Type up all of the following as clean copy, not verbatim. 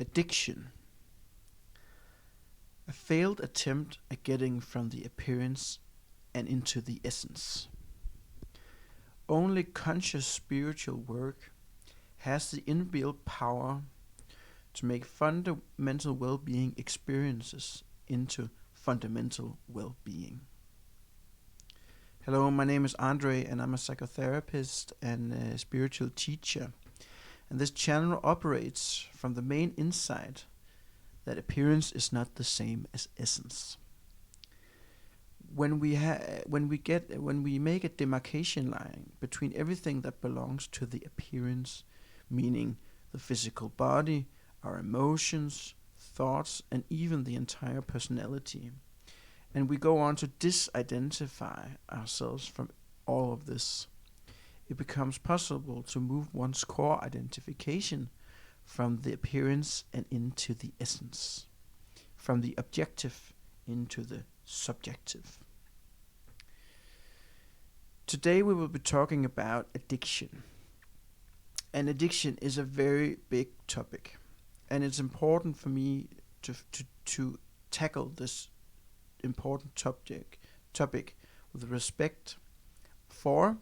Addiction. A failed attempt at getting from the appearance and into the essence. Only conscious spiritual work has the inbuilt power to make fundamental well-being experiences into fundamental well-being. Hello, my name is Andre and I'm a psychotherapist and a spiritual teacher. And this channel operates from the main insight that appearance is not the same as essence. When we make a demarcation line between everything that belongs to the appearance, meaning the physical body, our emotions, thoughts, and even the entire personality, and we go on to disidentify ourselves from all of this, it becomes possible to move one's core identification from the appearance and into the essence, from the objective into the subjective. Today we will be talking about addiction. And addiction is a very big topic, and it's important for me to tackle this important topic with respect for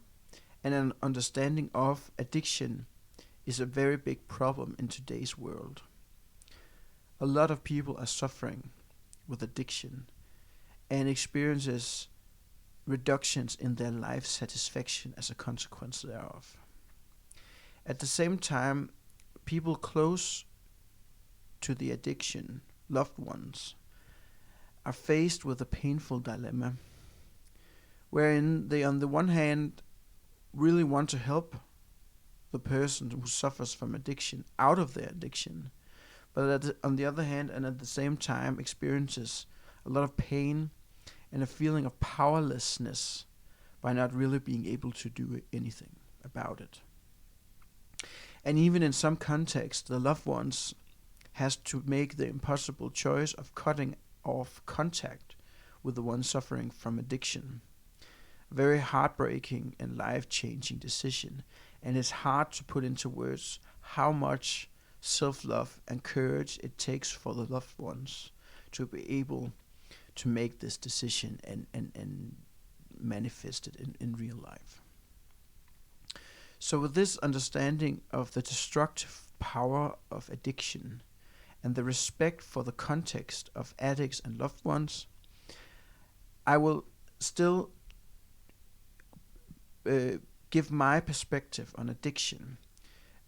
and an understanding of addiction is a very big problem in today's world. A lot of people are suffering with addiction and experiences reductions in their life satisfaction as a consequence thereof. At the same time, people close to the addiction, loved ones, are faced with a painful dilemma wherein they on the one hand really want to help the person who suffers from addiction out of their addiction, but on the other hand and at the same time experiences a lot of pain and a feeling of powerlessness by not really being able to do anything about it. And even in some contexts, the loved ones has to make the impossible choice of cutting off contact with the one suffering from addiction. A very heartbreaking and life-changing decision, and it's hard to put into words how much self-love and courage it takes for the loved ones to be able to make this decision and manifest it in real life. So with this understanding of the destructive power of addiction and the respect for the context of addicts and loved ones, I will still give my perspective on addiction.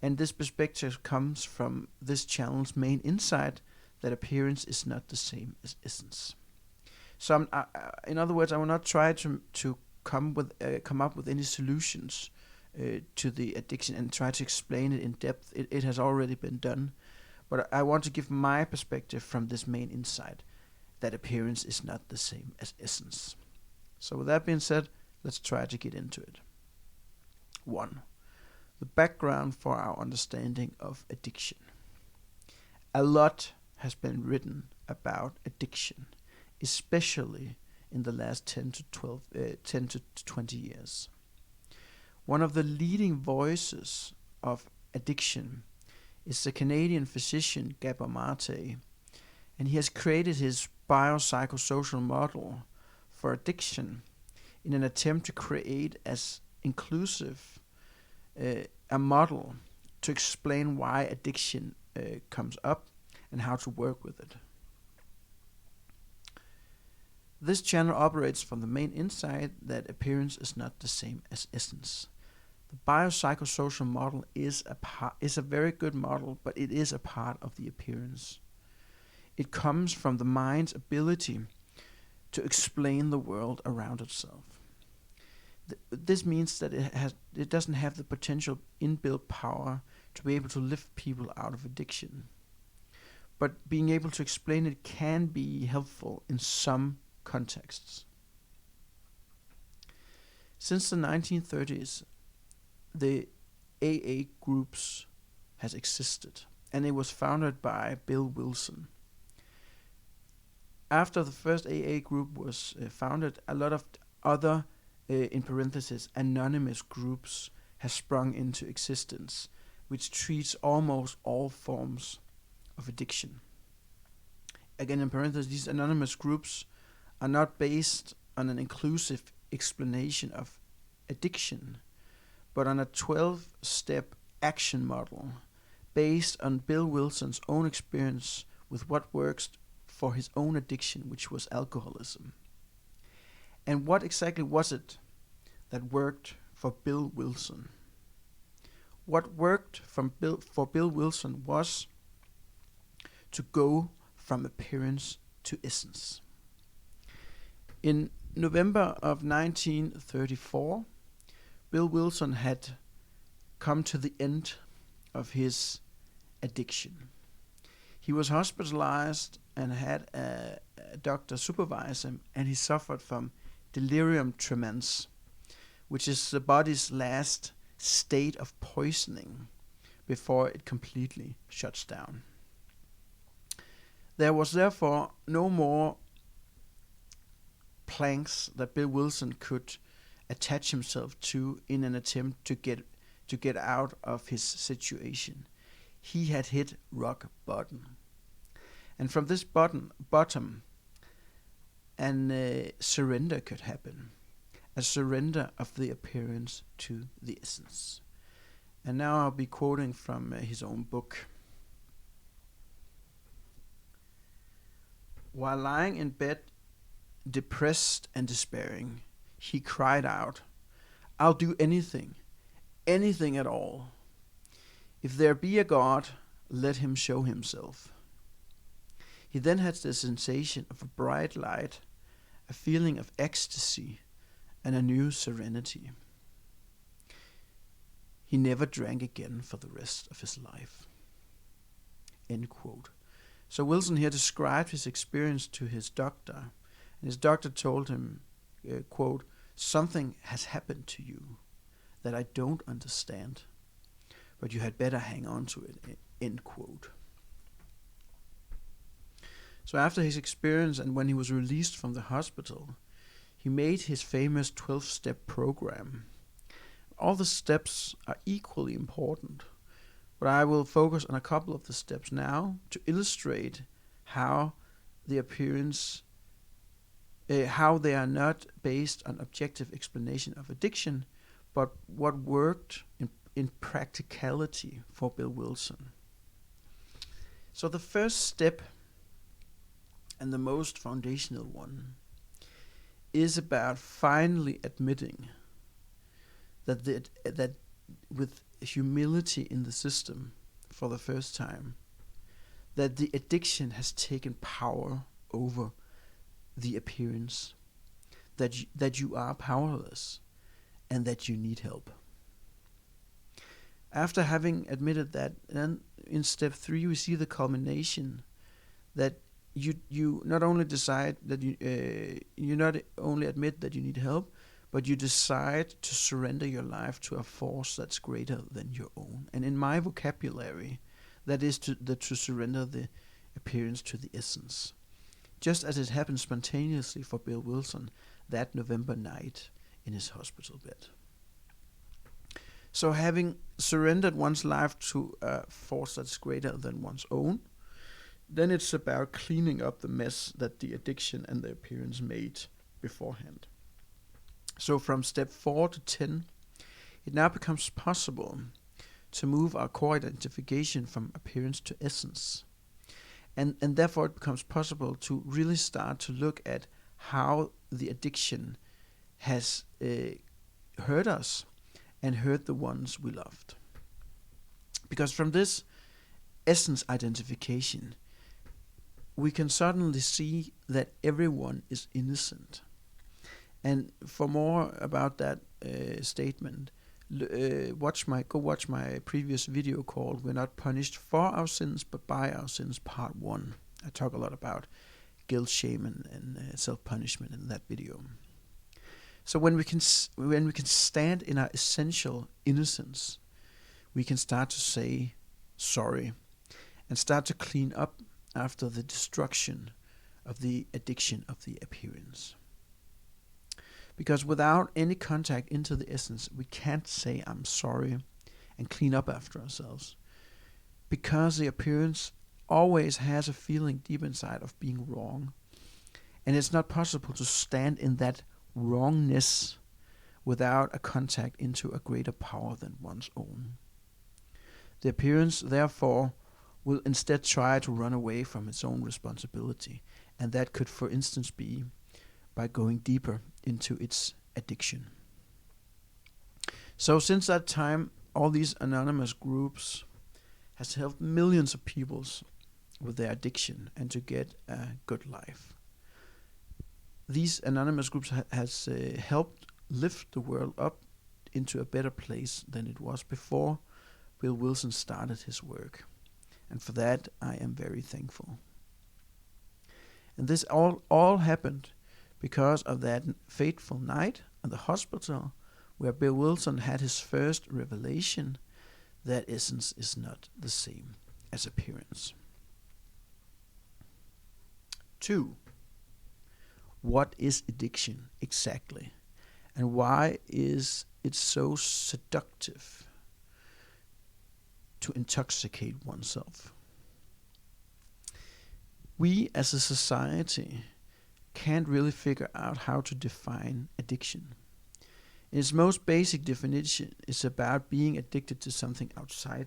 And this perspective comes from this channel's main insight that appearance is not the same as essence. So in other words, I will not try to come up with any solutions to the addiction and try to explain it in depth. It has already been done. But I want to give my perspective from this main insight that appearance is not the same as essence. So with that being said, let's try to get into it. 1. The background for our understanding of addiction. A lot has been written about addiction, especially in the last 10 to 20 years. One of the leading voices of addiction is the Canadian physician Gabor Mate, and he has created his biopsychosocial model for addiction in an attempt to create as inclusive a model to explain why addiction comes up and how to work with it. This channel operates from the main insight that appearance is not the same as essence. The biopsychosocial model is a very good model, but it is a part of the appearance. It comes from the mind's ability to explain the world around itself. This means that it doesn't have the potential inbuilt power to be able to lift people out of addiction. But being able to explain it can be helpful in some contexts. Since the 1930s, the AA groups has existed, and it was founded by Bill Wilson. After the first AA group was founded, a lot of other, in parentheses, anonymous groups have sprung into existence, which treats almost all forms of addiction. Again, in parentheses, these anonymous groups are not based on an inclusive explanation of addiction, but on a 12-step action model based on Bill Wilson's own experience with what works for his own addiction, which was alcoholism. And what exactly was it that worked for Bill Wilson? What worked for Bill Wilson was to go from appearance to essence. In November of 1934, Bill Wilson had come to the end of his addiction. He was hospitalized and had a doctor supervise him, and he suffered from delirium tremens, which is the body's last state of poisoning before it completely shuts down. There was therefore no more planks that Bill Wilson could attach himself to in an attempt to get out of his situation. He had hit rock bottom. And from this bottom, an surrender could happen. A surrender of the appearance to the essence. And now I'll be quoting from his own book. While lying in bed, depressed and despairing, he cried out, "I'll do anything, anything at all. If there be a God, let him show himself." He then had the sensation of a bright light, a feeling of ecstasy, and a new serenity. He never drank again for the rest of his life. End quote. So Wilson here described his experience to his doctor, and his doctor told him, quote, "Something has happened to you that I don't understand, but you had better hang on to it," end quote. So after his experience and when he was released from the hospital, he made his famous 12-step program. All the steps are equally important, but I will focus on a couple of the steps now to illustrate how the appearance, how they are not based on objective explanation of addiction, but what worked in practicality for Bill Wilson. So the first step, and the most foundational one, is about finally admitting that with humility in the system for the first time, that the addiction has taken power over the appearance, that you are powerless, and that you need help. After having admitted that, then in step 3 we see the culmination that you not only decide that you not only admit that you need help, but you decide to surrender your life to a force that's greater than your own. And in my vocabulary, that is to surrender the appearance to the essence. Just as it happened spontaneously for Bill Wilson that November night in his hospital bed. So having surrendered one's life to a force that's greater than one's own, then it's about cleaning up the mess that the addiction and the appearance made beforehand. So from step 4 to 10, it now becomes possible to move our core identification from appearance to essence. And therefore it becomes possible to really start to look at how the addiction has hurt us and hurt the ones we loved. Because from this essence identification, we can suddenly see that everyone is innocent. And for more about that statement, go watch my previous video called "We're Not Punished for Our Sins, but by Our Sins," part 1. I talk a lot about guilt, shame, and self-punishment in that video. So when we can stand in our essential innocence, we can start to say sorry and start to clean up after the destruction of the addiction of the appearance. Because without any contact into the essence, we can't say "I'm sorry" and clean up after ourselves. Because the appearance always has a feeling deep inside of being wrong. And it's not possible to stand in that wrongness without a contact into a greater power than one's own. The appearance, therefore, will instead try to run away from its own responsibility, and that could, for instance, be by going deeper into its addiction. So since that time, all these anonymous groups has helped millions of people with their addiction and to get a good life. These anonymous groups has helped lift the world up into a better place than it was before Bill Wilson started his work. And for that, I am very thankful. And this all happened because of that fateful night at the hospital where Bill Wilson had his first revelation that essence is not the same as appearance. 2. What is addiction exactly? And why is it so seductive to intoxicate oneself? We as a society can't really figure out how to define addiction. In its most basic definition, it's about being addicted to something outside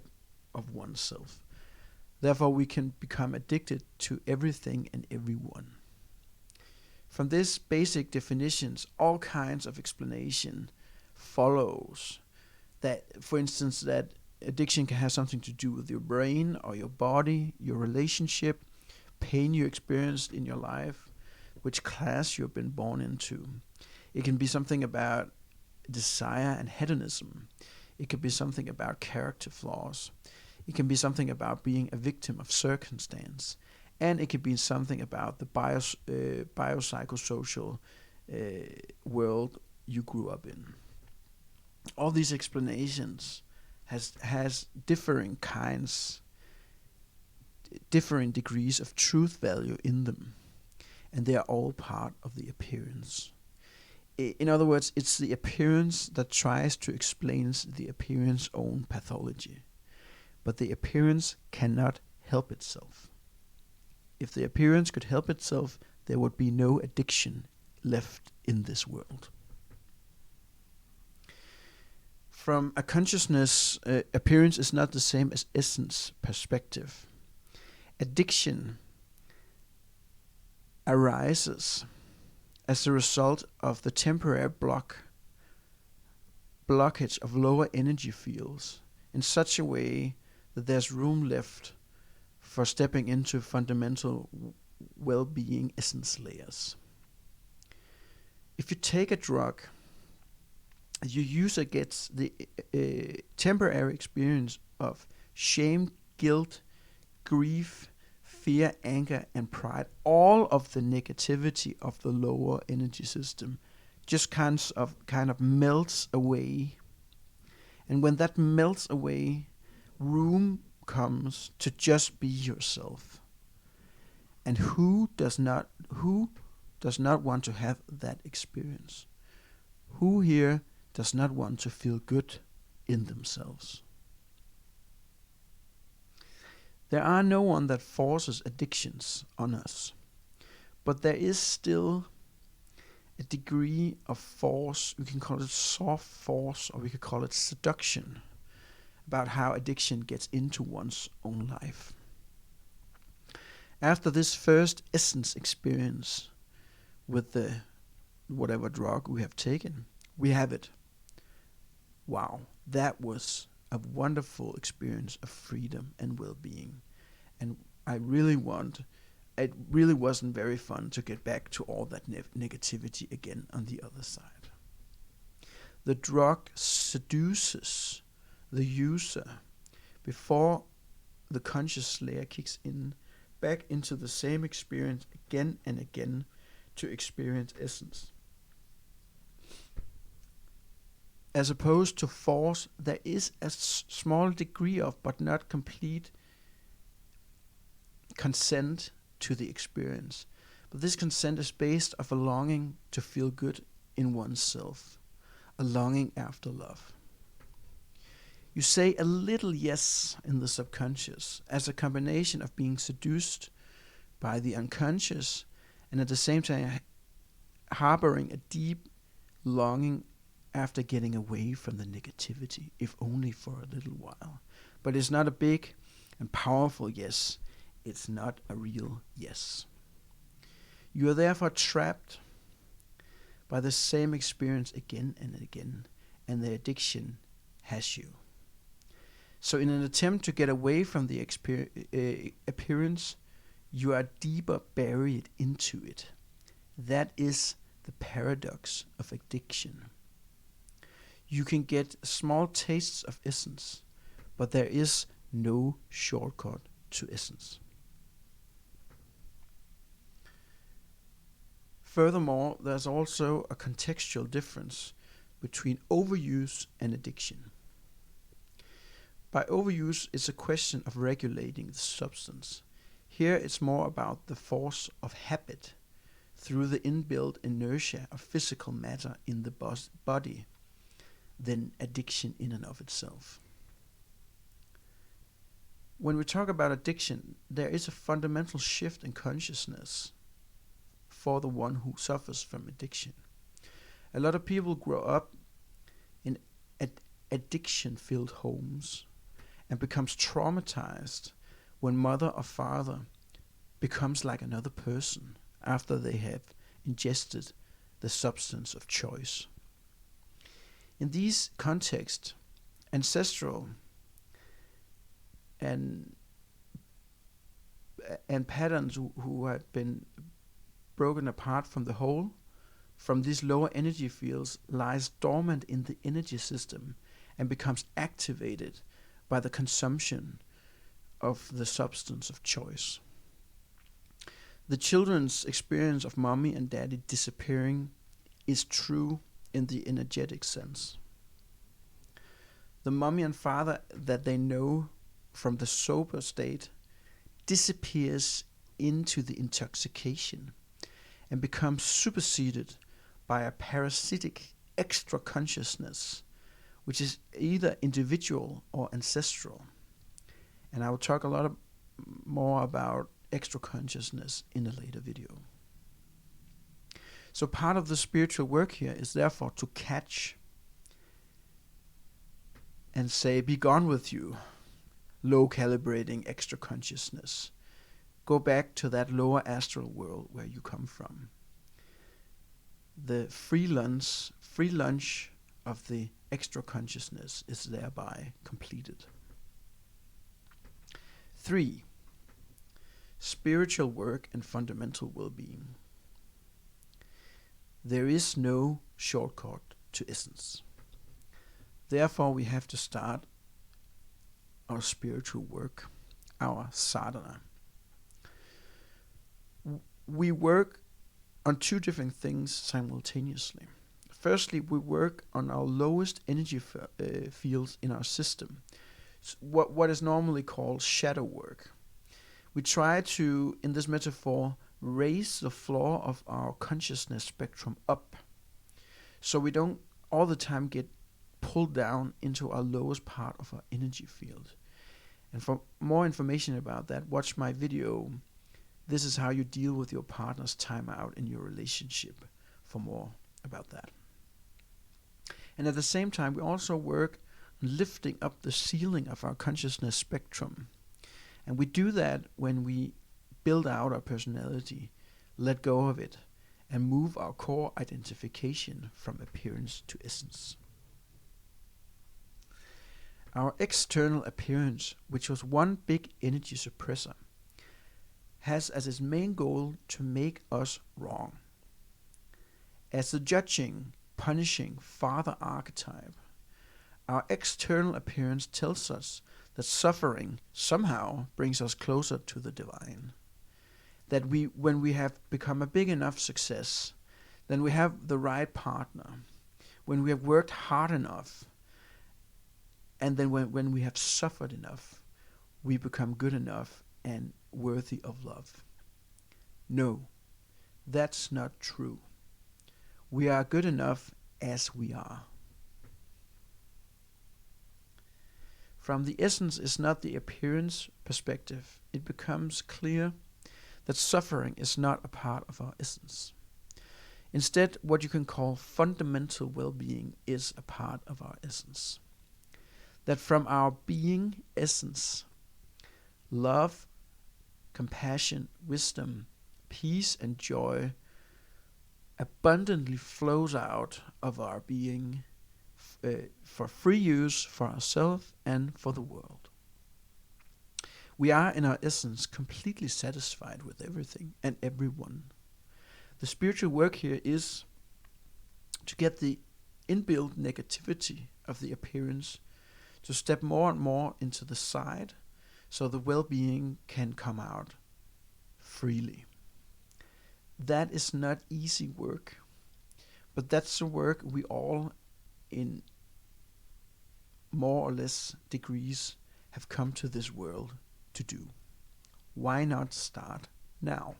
of oneself. Therefore, we can become addicted to everything and everyone. From this basic definitions, all kinds of explanation follows. That, for instance, that addiction can have something to do with your brain or your body, your relationship, pain you experienced in your life, which class you've been born into. It can be something about desire and hedonism. It could be something about character flaws. It can be something about being a victim of circumstance. And it could be something about the biopsychosocial world you grew up in. All these explanations has differing kinds, differing degrees of truth value in them. And they are all part of the appearance. In other words, it's the appearance that tries to explain the appearance's own pathology. But the appearance cannot help itself. If the appearance could help itself, there would be no addiction left in this world. From a consciousness, appearance is not the same as essence perspective. Addiction arises as a result of the temporary blockage of lower energy fields in such a way that there's room left for stepping into fundamental well-being essence layers. If you take a drug, your user gets the temporary experience of shame, guilt, grief, fear, anger, and pride. All of the negativity of the lower energy system just kind of melts away. And when that melts away, room comes to just be yourself. And who does not want to have that experience? Who here does not want to feel good in themselves? There are no one that forces addictions on us, but there is still a degree of force. We can call it soft force, or we could call it seduction, about how addiction gets into one's own life. After this first essence experience with the whatever drug we have taken, we have it. Wow, that was a wonderful experience of freedom and well-being. And it really wasn't very fun to get back to all that negativity again on the other side. The drug seduces the user before the conscious layer kicks in back into the same experience again and again to experience essence. As opposed to force, there is a small degree of, but not complete, consent to the experience. But this consent is based on a longing to feel good in oneself, a longing after love. You say a little yes in the subconscious as a combination of being seduced by the unconscious and at the same time harboring a deep longing after getting away from the negativity, if only for a little while. But it's not a big and powerful yes. It's not a real yes. You are therefore trapped by the same experience again and again, and the addiction has you. So in an attempt to get away from the appearance, you are deeper buried into it. That is the paradox of addiction. You can get small tastes of essence, but there is no shortcut to essence. Furthermore, there's also a contextual difference between overuse and addiction. By overuse, it's a question of regulating the substance. Here it's more about the force of habit through the inbuilt inertia of physical matter in the body than addiction in and of itself. When we talk about addiction, there is a fundamental shift in consciousness for the one who suffers from addiction. A lot of people grow up in addiction-filled homes and becomes traumatized when mother or father becomes like another person after they have ingested the substance of choice. In these contexts, ancestral and patterns who have been broken apart from the whole, from these lower energy fields, lies dormant in the energy system and becomes activated by the consumption of the substance of choice. The children's experience of mommy and daddy disappearing is true in the energetic sense. The mommy and father that they know from the sober state disappears into the intoxication and becomes superseded by a parasitic extra consciousness, which is either individual or ancestral. And I will talk a lot more about extra consciousness in a later video. So part of the spiritual work here is therefore to catch and say, be gone with you, low calibrating extra consciousness. Go back to that lower astral world where you come from. The free lunch of the extra consciousness is thereby completed. 3. Spiritual work and fundamental well-being. There is no shortcut to essence. Therefore, we have to start our spiritual work, our sadhana. We work on two different things simultaneously. Firstly, we work on our lowest energy fields in our system, what is normally called shadow work. We try to, in this metaphor, raise the floor of our consciousness spectrum up, so we don't all the time get pulled down into our lowest part of our energy field. And for more information about that, watch my video, This is how you deal with your partner's timeout in your relationship, for more about that. And at the same time, we also work on lifting up the ceiling of our consciousness spectrum. And we do that when we build out our personality, let go of it, and move our core identification from appearance to essence. Our external appearance, which was one big energy suppressor, has as its main goal to make us wrong. As the judging, punishing father archetype, our external appearance tells us that suffering somehow brings us closer to the divine. That when we have become a big enough success, then we have the right partner, when we have worked hard enough, and then when we have suffered enough, we become good enough and worthy of love. No, that's not true. We are good enough as we are. From the essence is not the appearance perspective, it becomes clear that suffering is not a part of our essence. Instead, what you can call fundamental well-being is a part of our essence. That from our being essence, love, compassion, wisdom, peace, and joy abundantly flows out of our being for free use for ourselves and for the world. We are in our essence completely satisfied with everything and everyone. The spiritual work here is to get the inbuilt negativity of the appearance to step more and more into the side so the well-being can come out freely. That is not easy work, but that's the work we all in more or less degrees have come to this world to do. Why not start now?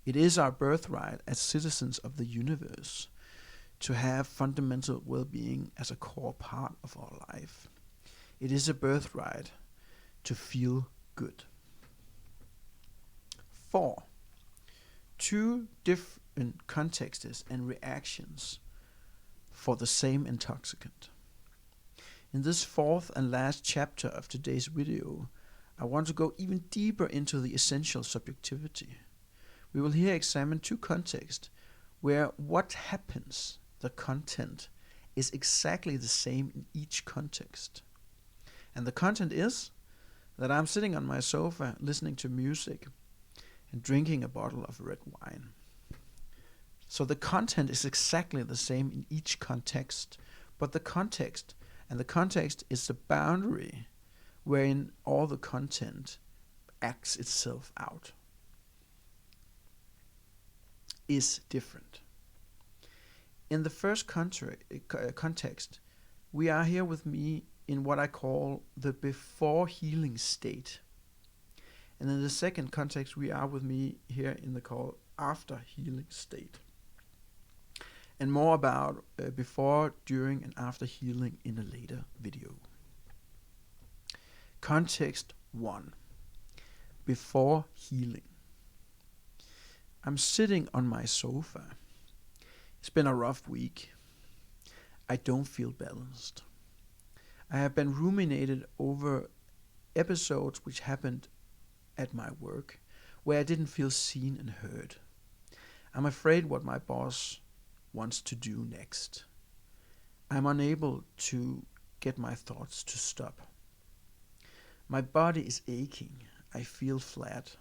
It is our birthright as citizens of the universe to have fundamental well-being as a core part of our life. It is a birthright to feel good. 4. 2 different contexts and reactions for the same intoxicant. In this 4th and last chapter of today's video, I want to go even deeper into the essential subjectivity. We will here examine 2 contexts where what happens, the content, is exactly the same in each context. And the content is that I'm sitting on my sofa listening to music and drinking a bottle of red wine. So the content is exactly the same in each context, but the context is the boundary wherein all the content acts itself out, is different. In the first context, we are here with me in what I call the before healing state. And in the second context, we are with me here in the called after healing state. And more about before, during, and after healing in a later video. Context 1. Before healing. I'm sitting on my sofa. It's been a rough week. I don't feel balanced. I have been ruminated over episodes which happened at my work where I didn't feel seen and heard. I'm afraid what my boss wants to do next. I'm unable to get my thoughts to stop. My body is aching. I feel flat,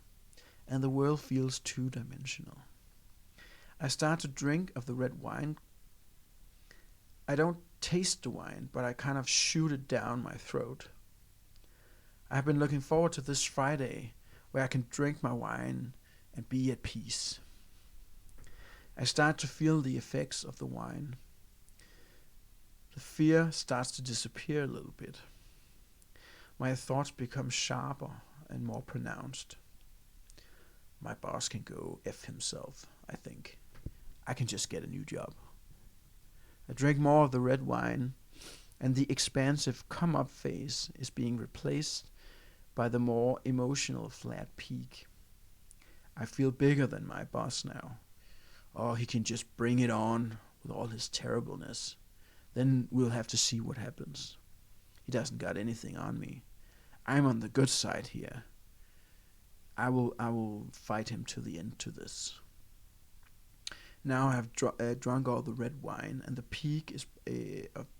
and the world feels two-dimensional. I start to drink of the red wine. I don't taste the wine, but I kind of shoot it down my throat. I've been looking forward to this Friday where I can drink my wine and be at peace. I start to feel the effects of the wine. The fear starts to disappear a little bit. My thoughts become sharper and more pronounced. My boss can go F himself, I think. I can just get a new job. I drink more of the red wine, and the expansive come-up phase is being replaced by the more emotional flat peak. I feel bigger than my boss now. Oh, he can just bring it on with all his terribleness. Then we'll have to see what happens. He doesn't got anything on me. I'm on the good side here. I will fight him to the end to this. Now I have drunk all the red wine, and the peak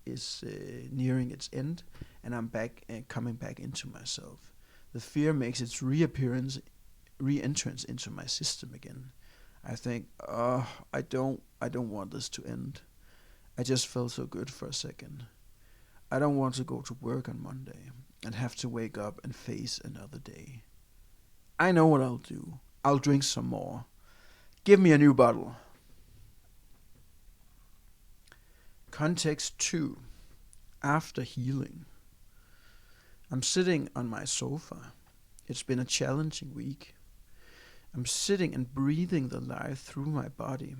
is nearing its end, and I'm back, coming back into myself. The fear makes its re-entrance into my system again. I think, I don't want this to end. I just felt so good for a second. I don't want to go to work on Monday and have to wake up and face another day. I know what I'll do. I'll drink some more. Give me a new bottle. Context 2. After healing. I'm sitting on my sofa. It's been a challenging week. I'm sitting and breathing the life through my body.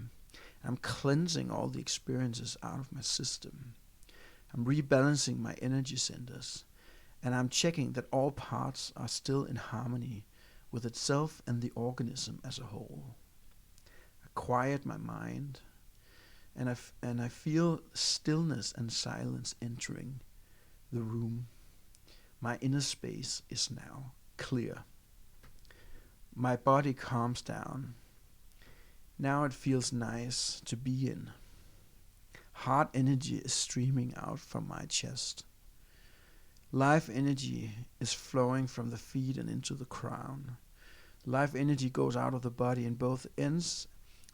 I'm cleansing all the experiences out of my system. I'm rebalancing my energy centers. and I'm checking that all parts are still in harmony with itself and the organism as a whole. I quiet my mind, and I feel stillness and silence entering the room. My inner space is now clear. My body calms down. Now it feels nice to be in. Heart energy is streaming out from my chest. Life energy is flowing from the feet and into the crown. Life energy goes out of the body in both ends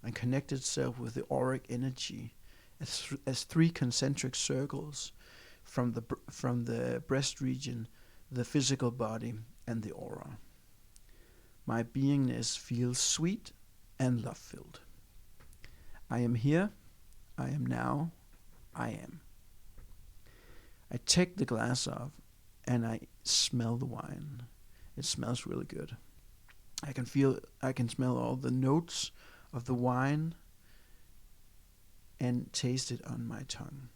and connects itself with the auric energy as three concentric circles from the breast region, the physical body, and the aura. My beingness feels sweet and love-filled. I am here, I am now, I am. I take the glass off and I smell the wine. It smells really good. I can smell all the notes of the wine and taste it on my tongue.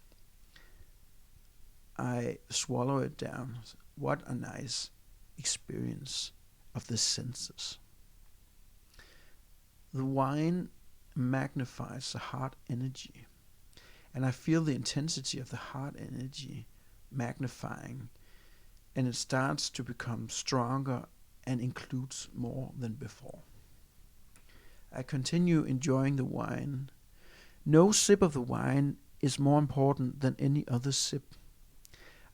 I swallow it down. What a nice experience of the senses. The wine magnifies the heart energy, and I feel the intensity of the heart energy magnifying, and it starts to become stronger and includes more than before. I continue enjoying the wine. No sip of the wine is more important than any other sip.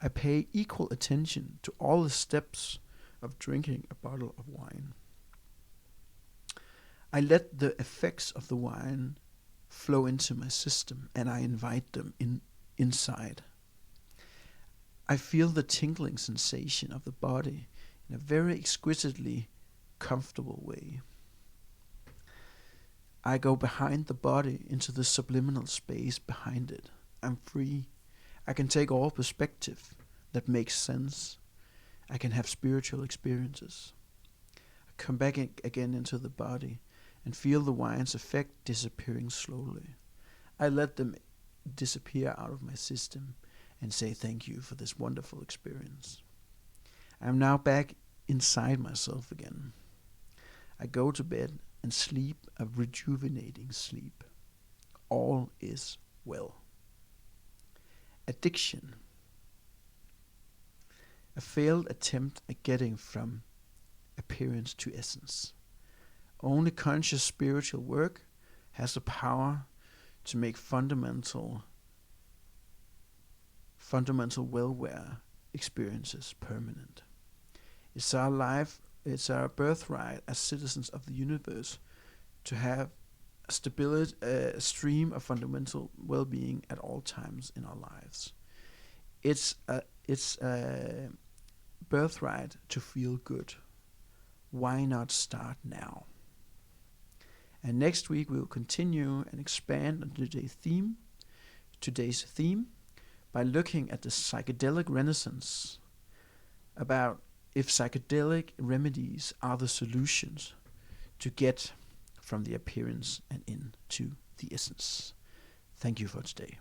I pay equal attention to all the steps of drinking a bottle of wine. I let the effects of the wine flow into my system, and I invite them inside. I feel the tingling sensation of the body in a very exquisitely comfortable way. I go behind the body into the subliminal space behind it. I'm free. I can take all perspective that makes sense. I can have spiritual experiences. I come back again into the body and feel the wine's effect disappearing slowly. I let them disappear out of my system and say thank you for this wonderful experience. I'm now back inside myself again. I go to bed and sleep a rejuvenating sleep. All is well. Addiction. A failed attempt at getting from appearance to essence. Only conscious spiritual work has the power to make fundamental welfare experiences permanent. It's our life, it's our birthright as citizens of the universe to have a stream of fundamental well-being at all times in our lives. It's a birthright to feel good. Why not start now? And next week we'll continue and expand on today's theme by looking at the psychedelic renaissance, about if psychedelic remedies are the solutions to get from the appearance and into the essence. Thank you for today.